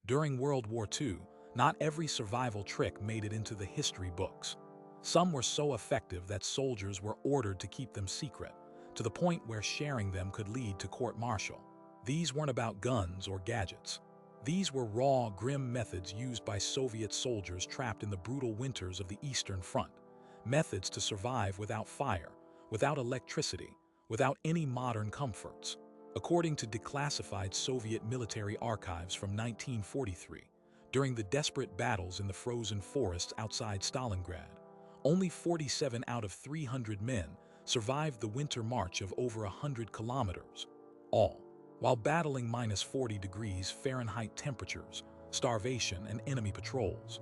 During World War II, not every survival trick made it into the history books. Some were so effective that soldiers were ordered to keep them secret, to the point where sharing them could lead to court-martial. These weren't about guns or gadgets. These were raw, grim methods used by Soviet soldiers trapped in the brutal winters of the Eastern Front. Methods to survive without fire, without electricity, without any modern comforts. According to declassified Soviet military archives from 1943, during the desperate battles in the frozen forests outside Stalingrad, only 47 out of 300 men survived the winter march of over 100 kilometers, all while battling -40 degrees Fahrenheit temperatures, starvation, and enemy patrols.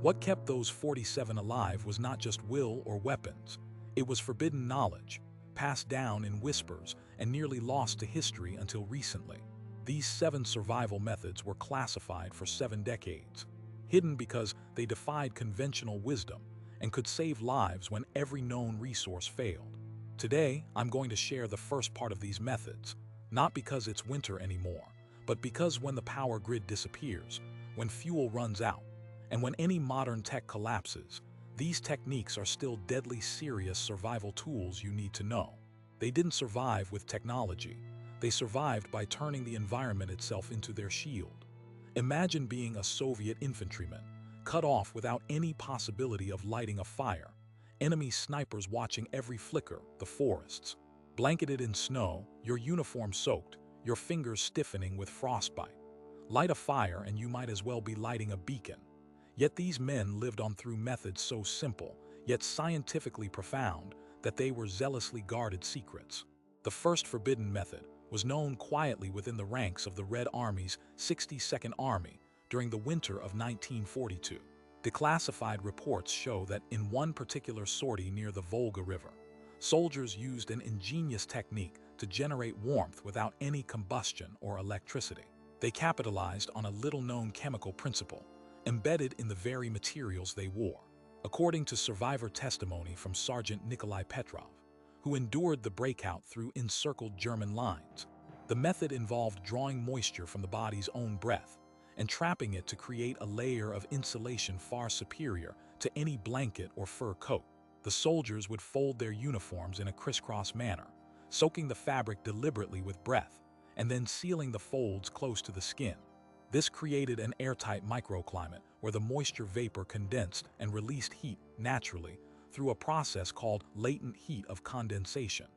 What kept those 47 alive was not just will or weapons, it was forbidden knowledge, passed down in whispers and nearly lost to history until recently. These 7 survival methods were classified for 7 decades, hidden because they defied conventional wisdom and could save lives when every known resource failed. Today, I'm going to share the first part of these methods, not because it's winter anymore, but because when the power grid disappears, when fuel runs out, and when any modern tech collapses, these techniques are still deadly serious survival tools you need to know. They didn't survive with technology. They survived by turning the environment itself into their shield. Imagine being a Soviet infantryman, cut off without any possibility of lighting a fire, enemy snipers watching every flicker, the forests. Blanketed in snow, your uniform soaked, your fingers stiffening with frostbite. Light a fire and you might as well be lighting a beacon. Yet these men lived on through methods so simple, yet scientifically profound, that they were zealously guarded secrets. The first forbidden method was known quietly within the ranks of the Red Army's 62nd Army during the winter of 1942. Declassified reports show that in one particular sortie near the Volga River, soldiers used an ingenious technique to generate warmth without any combustion or electricity. They capitalized on a little-known chemical principle embedded in the very materials they wore. According to survivor testimony from Sergeant Nikolai Petrov, who endured the breakout through encircled German lines, the method involved drawing moisture from the body's own breath and trapping it to create a layer of insulation far superior to any blanket or fur coat. The soldiers would fold their uniforms in a crisscross manner, soaking the fabric deliberately with breath, and then sealing the folds close to the skin. This created an airtight microclimate where the moisture vapor condensed and released heat naturally through a process called latent heat of condensation,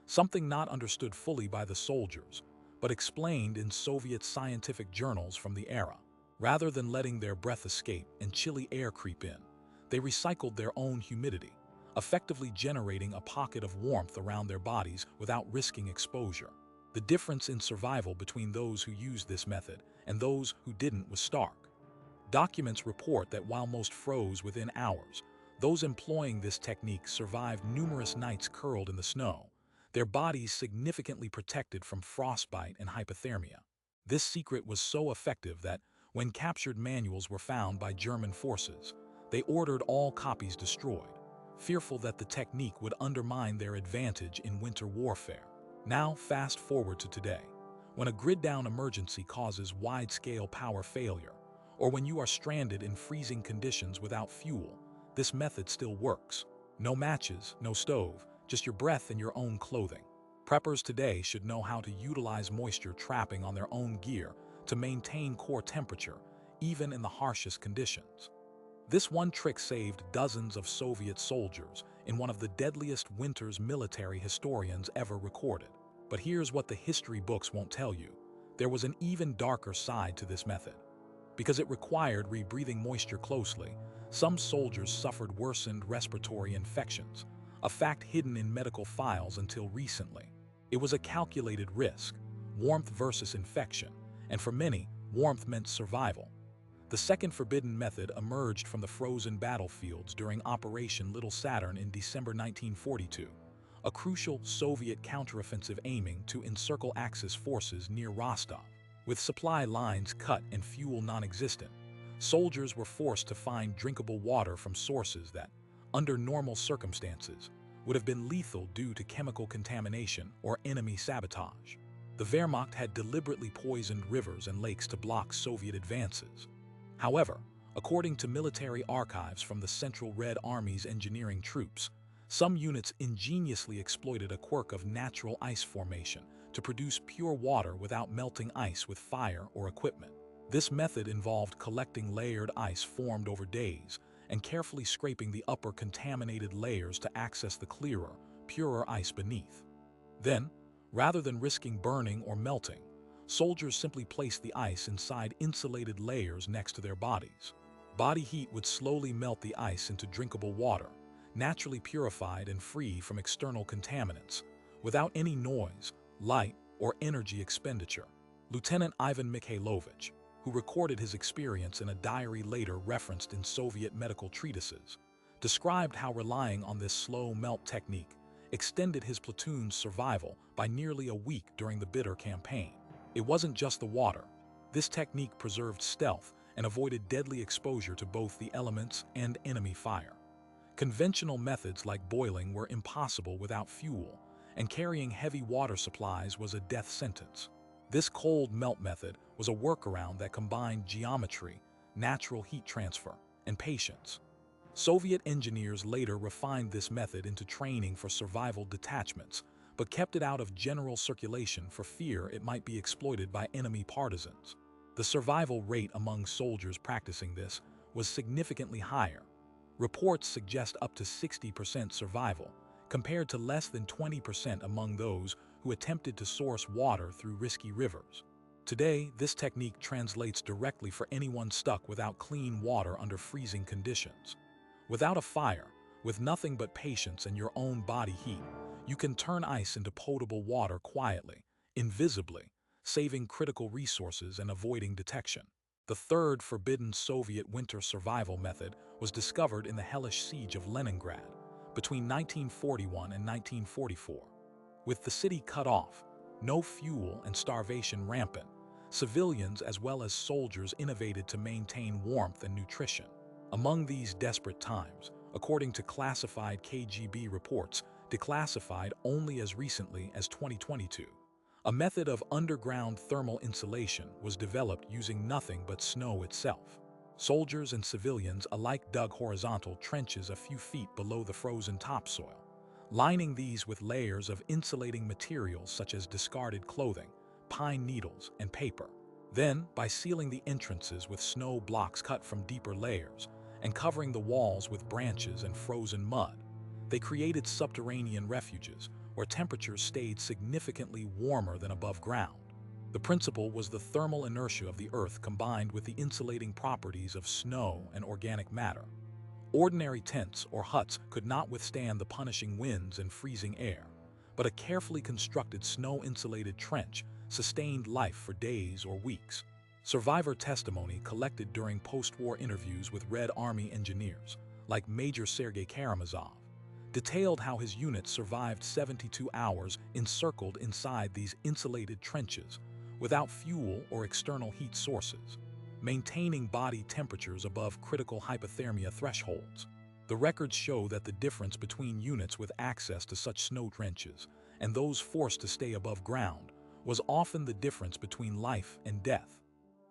something not understood fully by the soldiers, but explained in Soviet scientific journals from the era. Rather than letting their breath escape and chilly air creep in, they recycled their own humidity, effectively generating a pocket of warmth around their bodies without risking exposure. The difference in survival between those who used this method and those who didn't was stark. Documents report that while most froze within hours, those employing this technique survived numerous nights curled in the snow, their bodies significantly protected from frostbite and hypothermia. This secret was so effective that, when captured manuals were found by German forces, they ordered all copies destroyed, fearful that the technique would undermine their advantage in winter warfare. Now, fast forward to today. When a grid-down emergency causes wide-scale power failure, or when you are stranded in freezing conditions without fuel, this method still works. No matches, no stove, just your breath and your own clothing. Preppers today should know how to utilize moisture trapping on their own gear to maintain core temperature, even in the harshest conditions. This one trick saved dozens of Soviet soldiers in one of the deadliest winters military historians ever recorded. But here's what the history books won't tell you. There was an even darker side to this method. Because it required rebreathing moisture closely, some soldiers suffered worsened respiratory infections, a fact hidden in medical files until recently. It was a calculated risk, warmth versus infection, and for many, warmth meant survival. The second forbidden method emerged from the frozen battlefields during Operation Little Saturn in December 1942, a crucial Soviet counteroffensive aiming to encircle Axis forces near Rostov. With supply lines cut and fuel non-existent, soldiers were forced to find drinkable water from sources that, under normal circumstances, would have been lethal due to chemical contamination or enemy sabotage. The Wehrmacht had deliberately poisoned rivers and lakes to block Soviet advances. However, according to military archives from the Central Red Army's engineering troops, some units ingeniously exploited a quirk of natural ice formation to produce pure water without melting ice with fire or equipment. This method involved collecting layered ice formed over days and carefully scraping the upper contaminated layers to access the clearer, purer ice beneath. Then, rather than risking burning or melting, soldiers simply placed the ice inside insulated layers next to their bodies. Body heat would slowly melt the ice into drinkable water, naturally purified and free from external contaminants, without any noise, light, or energy expenditure. Lieutenant Ivan Mikhailovich, who recorded his experience in a diary later referenced in Soviet medical treatises, described how relying on this slow melt technique extended his platoon's survival by nearly a week during the bitter campaign. It wasn't just the water. This technique preserved stealth and avoided deadly exposure to both the elements and enemy fire. Conventional methods like boiling were impossible without fuel, and carrying heavy water supplies was a death sentence. This cold melt method was a workaround that combined geometry, natural heat transfer, and patience. Soviet engineers later refined this method into training for survival detachments, but kept it out of general circulation for fear it might be exploited by enemy partisans. The survival rate among soldiers practicing this was significantly higher. Reports suggest up to 60% survival, compared to less than 20% among those who attempted to source water through risky rivers. Today, this technique translates directly for anyone stuck without clean water under freezing conditions. Without a fire, with nothing but patience and your own body heat, you can turn ice into potable water quietly, invisibly, saving critical resources and avoiding detection. The third forbidden Soviet winter survival method was discovered in the hellish siege of Leningrad between 1941 and 1944. With the city cut off, no fuel and starvation rampant, civilians as well as soldiers innovated to maintain warmth and nutrition. Among these desperate times, according to classified KGB reports, declassified only as recently as 2022, a method of underground thermal insulation was developed using nothing but snow itself. Soldiers and civilians alike dug horizontal trenches a few feet below the frozen topsoil, lining these with layers of insulating materials such as discarded clothing, pine needles, and paper. Then, by sealing the entrances with snow blocks cut from deeper layers and covering the walls with branches and frozen mud, they created subterranean refuges where temperatures stayed significantly warmer than above ground. The principle was the thermal inertia of the earth combined with the insulating properties of snow and organic matter. Ordinary tents or huts could not withstand the punishing winds and freezing air, but a carefully constructed snow-insulated trench sustained life for days or weeks. Survivor testimony collected during post-war interviews with Red Army engineers, like Major Sergei Karamazov, detailed how his unit survived 72 hours encircled inside these insulated trenches, without fuel or external heat sources, maintaining body temperatures above critical hypothermia thresholds. The records show that the difference between units with access to such snow trenches and those forced to stay above ground was often the difference between life and death.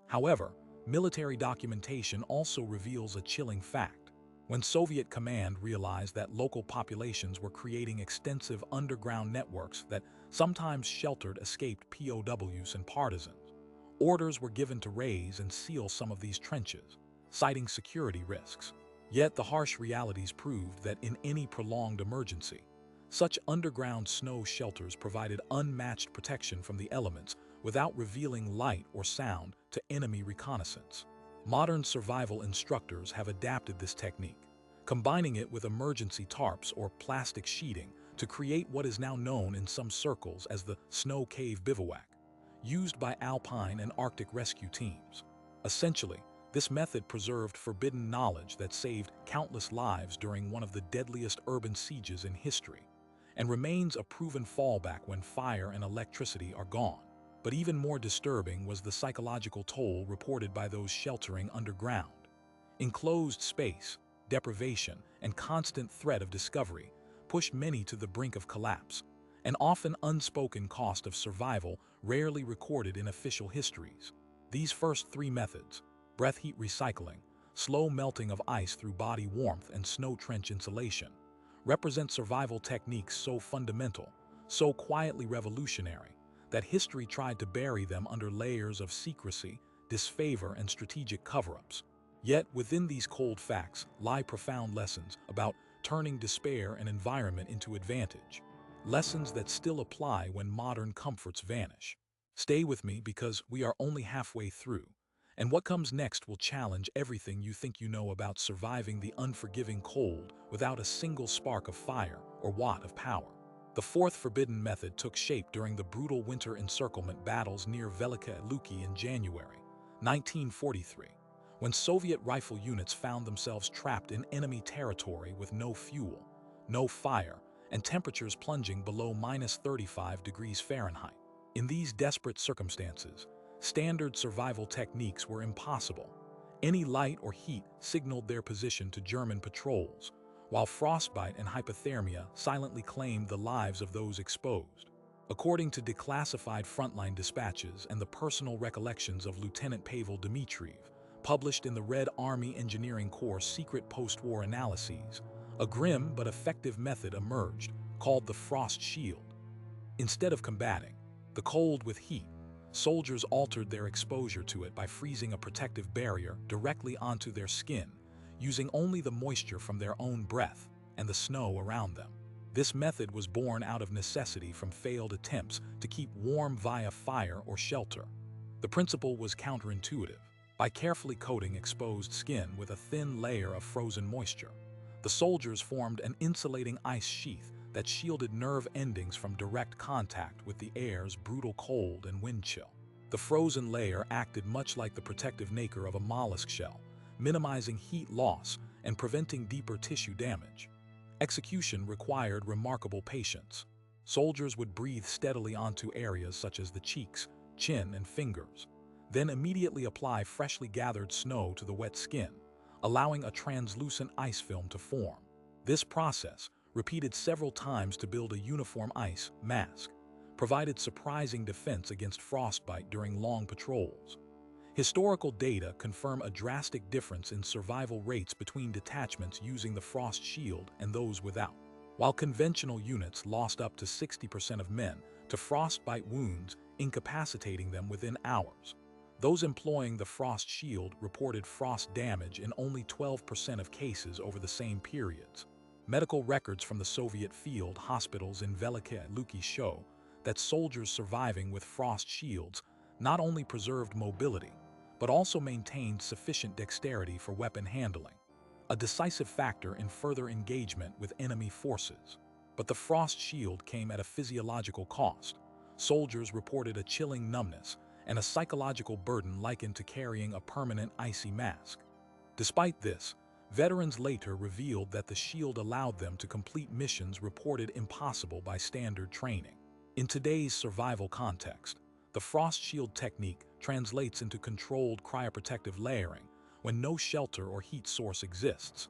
However, military documentation also reveals a chilling fact. When Soviet command realized that local populations were creating extensive underground networks that sometimes sheltered escaped POWs and partisans, orders were given to raise and seal some of these trenches, citing security risks. Yet the harsh realities proved that in any prolonged emergency, such underground snow shelters provided unmatched protection from the elements without revealing light or sound to enemy reconnaissance. Modern survival instructors have adapted this technique, combining it with emergency tarps or plastic sheeting to create what is now known in some circles as the snow cave bivouac, used by alpine and Arctic rescue teams. Essentially, this method preserved forbidden knowledge that saved countless lives during one of the deadliest urban sieges in history, and remains a proven fallback when fire and electricity are gone. But even more disturbing was the psychological toll reported by those sheltering underground. Enclosed space, deprivation, and constant threat of discovery pushed many to the brink of collapse, an often unspoken cost of survival rarely recorded in official histories. These first three methods, breath heat recycling, slow melting of ice through body warmth, and snow trench insulation, represent survival techniques so fundamental, so quietly revolutionary, that history tried to bury them under layers of secrecy, disfavor, and strategic cover-ups. Yet within these cold facts lie profound lessons about turning despair and environment into advantage. Lessons that still apply when modern comforts vanish. Stay with me because we are only halfway through, and what comes next will challenge everything you think you know about surviving the unforgiving cold without a single spark of fire or watt of power. The fourth forbidden method took shape during the brutal winter encirclement battles near Velika Luki in January 1943, when Soviet rifle units found themselves trapped in enemy territory with no fuel, no fire, and temperatures plunging below -35 degrees Fahrenheit. In these desperate circumstances, standard survival techniques were impossible. Any light or heat signaled their position to German patrols, while frostbite and hypothermia silently claimed the lives of those exposed. According to declassified frontline dispatches and the personal recollections of Lieutenant Pavel Dmitriev, published in the Red Army Engineering Corps' secret post-war analyses, a grim but effective method emerged, called the frost shield. Instead of combating the cold with heat, soldiers altered their exposure to it by freezing a protective barrier directly onto their skin, using only the moisture from their own breath and the snow around them. This method was born out of necessity from failed attempts to keep warm via fire or shelter. The principle was counterintuitive. By carefully coating exposed skin with a thin layer of frozen moisture, the soldiers formed an insulating ice sheath that shielded nerve endings from direct contact with the air's brutal cold and wind chill. The frozen layer acted much like the protective nacre of a mollusk shell, minimizing heat loss and preventing deeper tissue damage. Execution required remarkable patience. Soldiers would breathe steadily onto areas such as the cheeks, chin, and fingers, then immediately apply freshly gathered snow to the wet skin, allowing a translucent ice film to form. This process, repeated several times to build a uniform ice mask, provided surprising defense against frostbite during long patrols. Historical data confirm a drastic difference in survival rates between detachments using the frost shield and those without. While conventional units lost up to 60% of men to frostbite wounds, incapacitating them within hours, those employing the frost shield reported frost damage in only 12% of cases over the same periods. Medical records from the Soviet field hospitals in Velika Luki show that soldiers surviving with frost shields not only preserved mobility, but also maintained sufficient dexterity for weapon handling, a decisive factor in further engagement with enemy forces. But the frost shield came at a physiological cost. Soldiers reported a chilling numbness and a psychological burden likened to carrying a permanent icy mask. Despite this, veterans later revealed that the shield allowed them to complete missions reported impossible by standard training. In today's survival context, the frost shield technique translates into controlled cryoprotective layering when no shelter or heat source exists.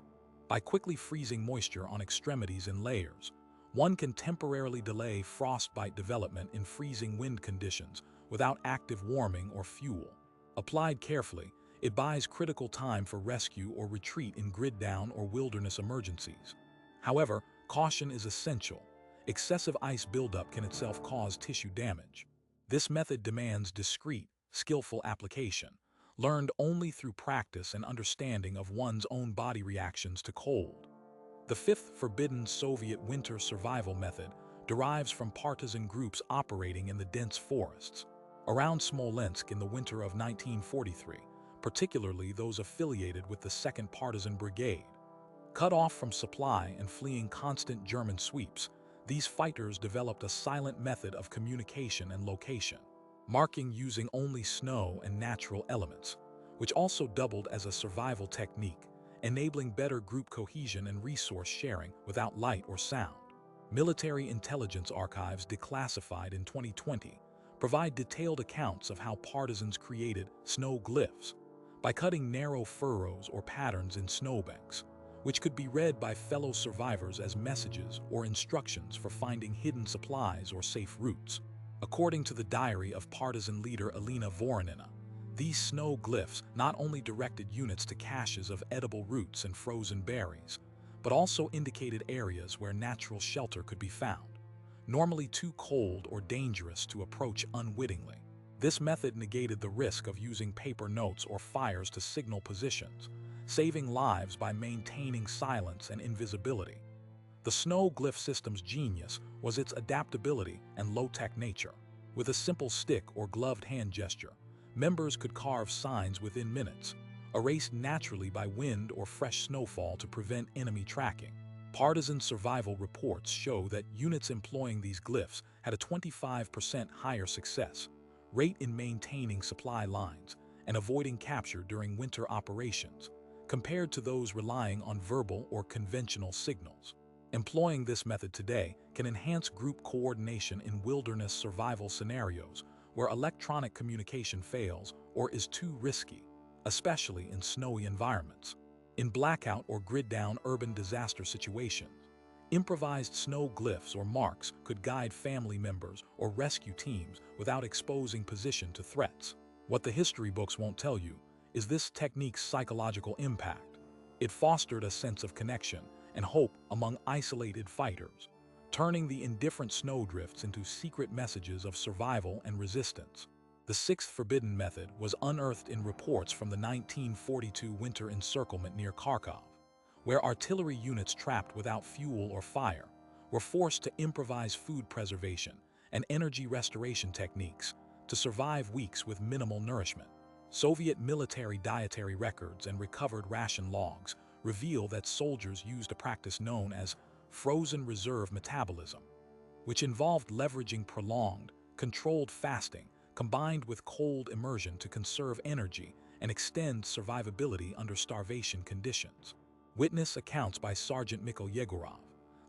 By quickly freezing moisture on extremities in layers, one can temporarily delay frostbite development in freezing wind conditions without active warming or fuel. Applied carefully, it buys critical time for rescue or retreat in grid-down or wilderness emergencies. However, caution is essential. Excessive ice buildup can itself cause tissue damage. This method demands discreet, skillful application, learned only through practice and understanding of one's own body reactions to cold. The fifth forbidden Soviet winter survival method derives from partisan groups operating in the dense forests around Smolensk in the winter of 1943, particularly those affiliated with the 2nd Partisan Brigade. Cut off from supply and fleeing constant German sweeps, these fighters developed a silent method of communication and location, marking using only snow and natural elements, which also doubled as a survival technique, enabling better group cohesion and resource sharing without light or sound. Military intelligence archives declassified in 2020 provide detailed accounts of how partisans created snow glyphs by cutting narrow furrows or patterns in snowbanks, which could be read by fellow survivors as messages or instructions for finding hidden supplies or safe routes. According to the diary of partisan leader Elena Voronina, these snow glyphs not only directed units to caches of edible roots and frozen berries, but also indicated areas where natural shelter could be found, normally too cold or dangerous to approach unwittingly. This method negated the risk of using paper notes or fires to signal positions, saving lives by maintaining silence and invisibility. The snow glyph system's genius was its adaptability and low-tech nature. With a simple stick or gloved hand gesture, members could carve signs within minutes, erased naturally by wind or fresh snowfall to prevent enemy tracking. Partisan survival reports show that units employing these glyphs had a 25% higher success rate in maintaining supply lines and avoiding capture during winter operations, compared to those relying on verbal or conventional signals. Employing this method today can enhance group coordination in wilderness survival scenarios where electronic communication fails or is too risky, especially in snowy environments. In blackout or grid-down urban disaster situations, improvised snow glyphs or marks could guide family members or rescue teams without exposing position to threats. What the history books won't tell you is this technique's psychological impact. It fostered a sense of connection and hope among isolated fighters, turning the indifferent snowdrifts into secret messages of survival and resistance. The sixth forbidden method was unearthed in reports from the 1942 winter encirclement near Kharkov, where artillery units trapped without fuel or fire were forced to improvise food preservation and energy restoration techniques to survive weeks with minimal nourishment. Soviet military dietary records and recovered ration logs reveal that soldiers used a practice known as frozen reserve metabolism, which involved leveraging prolonged, controlled fasting combined with cold immersion to conserve energy and extend survivability under starvation conditions. Witness accounts by Sergeant Mikhail Yegorov,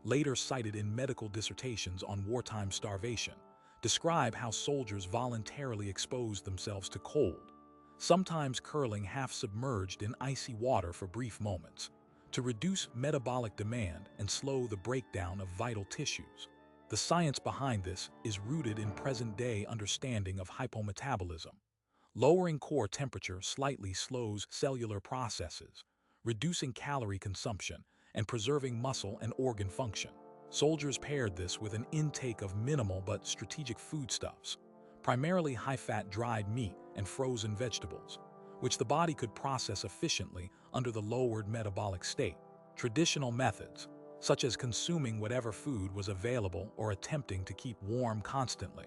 later cited in medical dissertations on wartime starvation, describe how soldiers voluntarily exposed themselves to cold, sometimes curling half-submerged in icy water for brief moments, to reduce metabolic demand and slow the breakdown of vital tissues. The science behind this is rooted in present-day understanding of hypometabolism. Lowering core temperature slightly slows cellular processes, reducing calorie consumption and preserving muscle and organ function. Soldiers paired this with an intake of minimal but strategic foodstuffs, primarily high-fat dried meat and frozen vegetables, which the body could process efficiently under the lowered metabolic state. Traditional methods, such as consuming whatever food was available or attempting to keep warm constantly,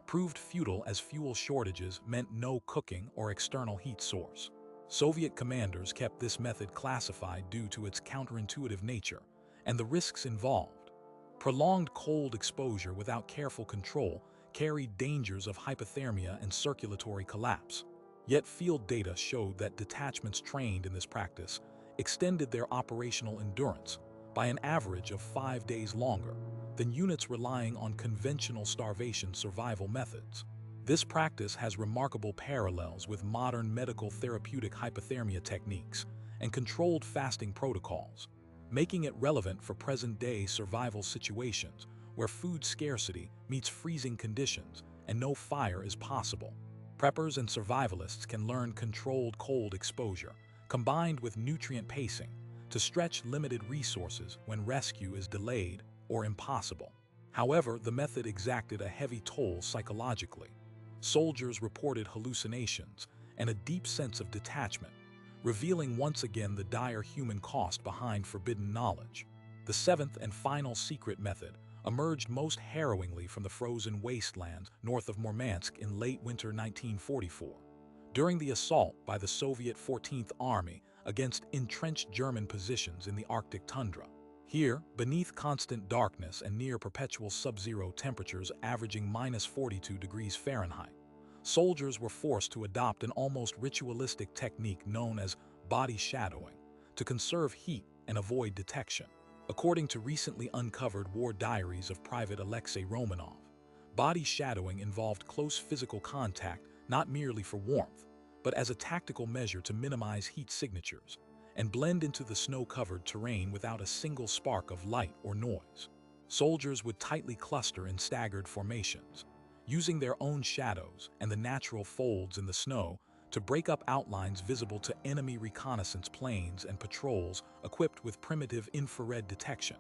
proved futile as fuel shortages meant no cooking or external heat source. Soviet commanders kept this method classified due to its counterintuitive nature and the risks involved. Prolonged cold exposure without careful control carried dangers of hypothermia and circulatory collapse. Yet field data showed that detachments trained in this practice extended their operational endurance by an average of 5 days longer than units relying on conventional starvation survival methods. This practice has remarkable parallels with modern medical therapeutic hypothermia techniques and controlled fasting protocols, making it relevant for present-day survival situations where food scarcity meets freezing conditions and no fire is possible. Preppers and survivalists can learn controlled cold exposure, combined with nutrient pacing, to stretch limited resources when rescue is delayed or impossible. However, the method exacted a heavy toll psychologically. Soldiers reported hallucinations and a deep sense of detachment, revealing once again the dire human cost behind forbidden knowledge. The seventh and final secret method emerged most harrowingly from the frozen wastelands north of Murmansk in late winter 1944, during the assault by the Soviet 14th Army against entrenched German positions in the Arctic tundra. Here, beneath constant darkness and near perpetual sub-zero temperatures averaging -42 degrees Fahrenheit, soldiers were forced to adopt an almost ritualistic technique known as body shadowing to conserve heat and avoid detection. According to recently uncovered war diaries of Private Alexei Romanov, body shadowing involved close physical contact not merely for warmth, but as a tactical measure to minimize heat signatures and blend into the snow-covered terrain without a single spark of light or noise. Soldiers would tightly cluster in staggered formations, using their own shadows and the natural folds in the snow to break up outlines visible to enemy reconnaissance planes and patrols equipped with primitive infrared detection,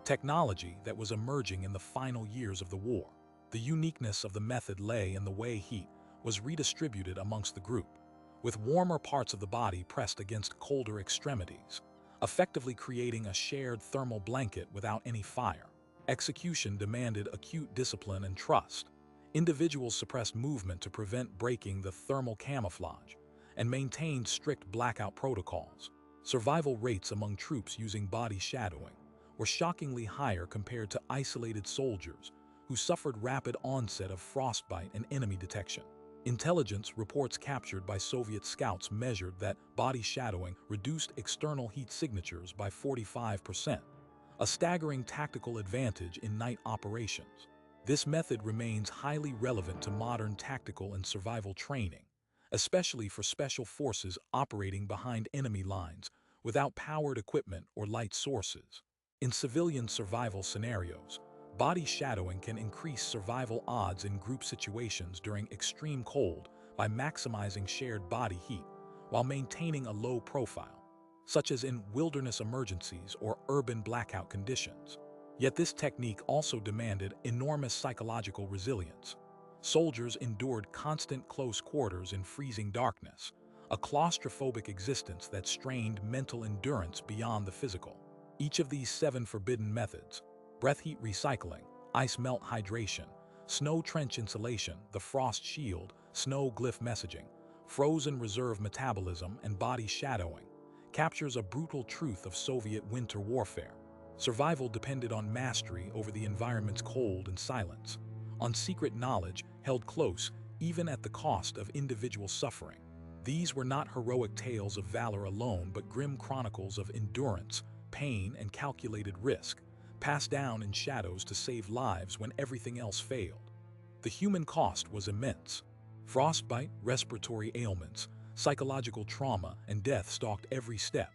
technology that was emerging in the final years of the war. The uniqueness of the method lay in the way heat was redistributed amongst the group, with warmer parts of the body pressed against colder extremities, effectively creating a shared thermal blanket without any fire. Execution demanded acute discipline and trust. Individuals suppressed movement to prevent breaking the thermal camouflage and maintained strict blackout protocols. Survival rates among troops using body shadowing were shockingly higher compared to isolated soldiers who suffered rapid onset of frostbite and enemy detection. Intelligence reports captured by Soviet scouts measured that body shadowing reduced external heat signatures by 45%, a staggering tactical advantage in night operations. This method remains highly relevant to modern tactical and survival training, especially for special forces operating behind enemy lines without powered equipment or light sources. In civilian survival scenarios, body shadowing can increase survival odds in group situations during extreme cold by maximizing shared body heat while maintaining a low profile, such as in wilderness emergencies or urban blackout conditions. Yet this technique also demanded enormous psychological resilience. Soldiers endured constant close quarters in freezing darkness, a claustrophobic existence that strained mental endurance beyond the physical. Each of these 7 forbidden methods, breath heat recycling, ice melt hydration, snow trench insulation, the frost shield, snow glyph messaging, frozen reserve metabolism, and body shadowing, captures a brutal truth of Soviet winter warfare. Survival depended on mastery over the environment's cold and silence, on secret knowledge held close even at the cost of individual suffering. These were not heroic tales of valor alone, but grim chronicles of endurance, pain, and calculated risk, passed down in shadows to save lives when everything else failed. The human cost was immense. Frostbite, respiratory ailments, psychological trauma, and death stalked every step.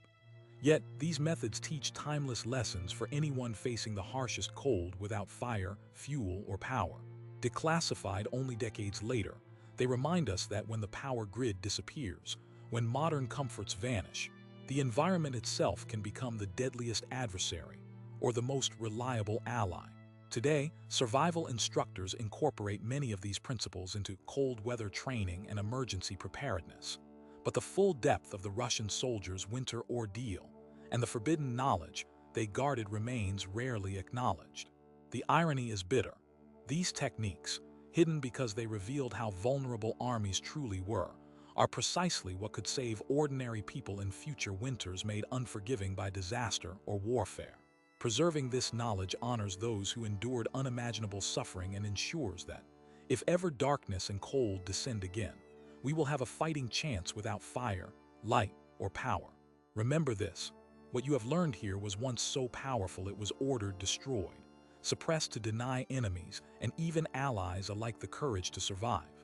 Yet, these methods teach timeless lessons for anyone facing the harshest cold without fire, fuel, or power. Declassified only decades later, they remind us that when the power grid disappears, when modern comforts vanish, the environment itself can become the deadliest adversary or the most reliable ally. Today, survival instructors incorporate many of these principles into cold weather training and emergency preparedness. But the full depth of the Russian soldiers' winter ordeal and the forbidden knowledge they guarded remains rarely acknowledged. The irony is bitter. These techniques, hidden because they revealed how vulnerable armies truly were, are precisely what could save ordinary people in future winters made unforgiving by disaster or warfare. Preserving this knowledge honors those who endured unimaginable suffering and ensures that, if ever darkness and cold descend again, we will have a fighting chance without fire, light, or power. Remember this: what you have learned here was once so powerful it was ordered destroyed, suppressed to deny enemies and even allies alike the courage to survive.